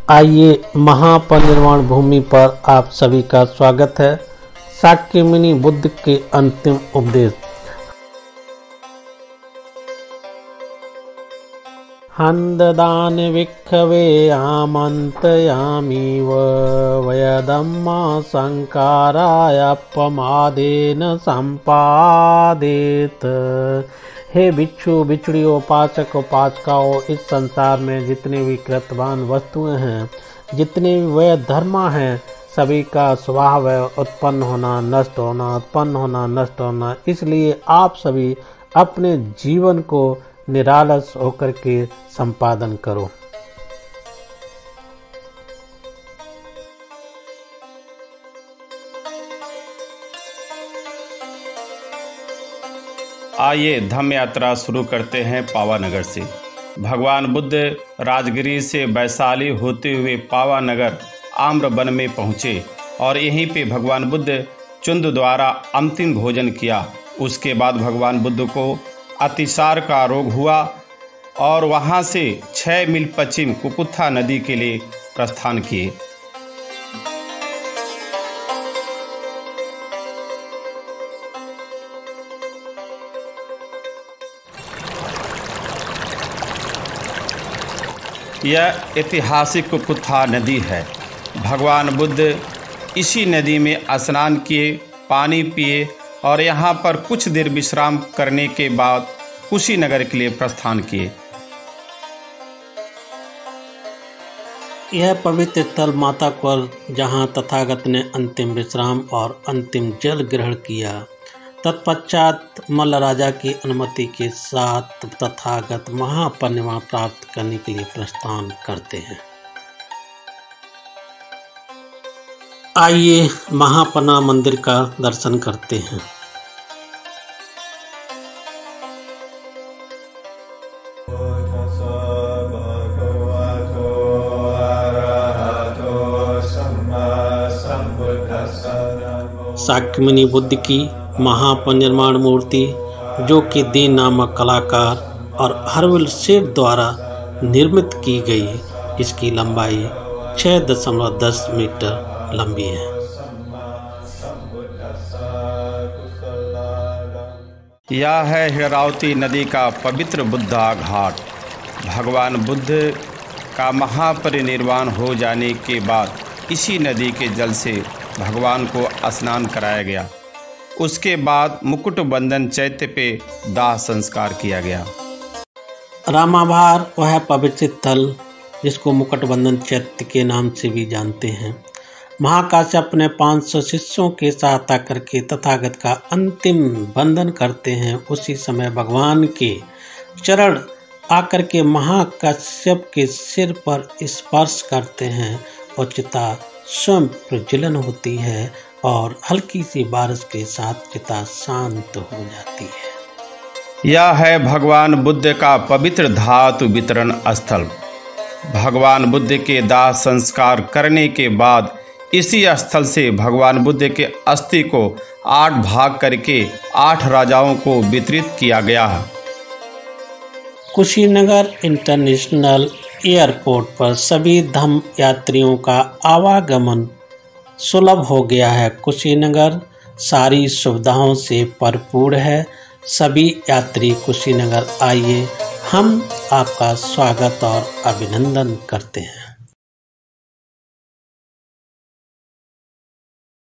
आइए, महापरिनिर्वाण भूमि पर आप सभी का स्वागत है। शाक्यमुनि बुद्ध के अंतिम उपदेश। हंददान विक्षवे आमंत्रयामि वयदम्मा संकाराय अपमादेन संपादेत। हे भिक्षु भिक्षुड़ियों, उपासक उपासिकाओं, इस संसार में जितने भी कृतवान वस्तुएं हैं, जितने भी वह धर्म हैं, सभी का स्वभाव है उत्पन्न होना नष्ट होना, उत्पन्न होना नष्ट होना। इसलिए आप सभी अपने जीवन को निरालस होकर के संपादन करो। आइए धम्म यात्रा शुरू करते हैं पावानगर से। भगवान बुद्ध राजगिरी से वैशाली होते हुए पावानगर आम्रवन में पहुँचे और यहीं पे भगवान बुद्ध चुंद द्वारा अंतिम भोजन किया। उसके बाद भगवान बुद्ध को अतिसार का रोग हुआ और वहाँ से 6 मील पश्चिम कुकुत्था नदी के लिए प्रस्थान किए। यह ऐतिहासिक कुकुत्था नदी है। भगवान बुद्ध इसी नदी में स्नान किए, पानी पिए और यहाँ पर कुछ देर विश्राम करने के बाद कुशीनगर के लिए प्रस्थान किए। यह पवित्र स्थल माता कुल, जहाँ तथागत ने अंतिम विश्राम और अंतिम जल ग्रहण किया। तत्पश्चात मल्ल राजा की अनुमति के साथ तथागत महापरिनिर्वाण प्राप्त करने के लिए प्रस्थान करते हैं। आइए महापरिनिर्वाण मंदिर का दर्शन करते हैं। शाक्यमुनि बुद्ध की महापरिनिर्वाण मूर्ति, जो कि दीन नामक कलाकार और हरविल सेठ द्वारा निर्मित की गई, इसकी लंबाई 6.10 मीटर लंबी है। यह है हिरावती नदी का पवित्र बुद्धा घाट। भगवान बुद्ध का महापरिनिर्वाण हो जाने के बाद इसी नदी के जल से भगवान को स्नान कराया गया। उसके बाद मुकुट बंधन चैत्य पे दाह संस्कार किया गया। रामाभार वह पवित्र स्थल जिसको मुकुट बंधन चैत्य के नाम से भी जानते हैं। महाकाश्यप अपने 500 शिष्यों के साथ आकर के तथागत का अंतिम बंधन करते हैं। उसी समय भगवान के चरण आकर के महाकाश्यप के सिर पर स्पर्श करते हैं और चिता स्वयं प्रज्वलन होती है और हल्की सी बारिश के साथ चिता शांत हो जाती है। यह है भगवान बुद्ध का पवित्र धातु वितरण स्थल। भगवान बुद्ध के दाह संस्कार करने के बाद इसी स्थल से भगवान बुद्ध के अस्थि को 8 भाग करके 8 राजाओं को वितरित किया गया है। कुशीनगर इंटरनेशनल एयरपोर्ट पर सभी धम्म यात्रियों का आवागमन सुलभ हो गया है। कुशीनगर सारी सुविधाओं से भरपूर है। सभी यात्री कुशीनगर आइए, हम आपका स्वागत और अभिनंदन करते हैं।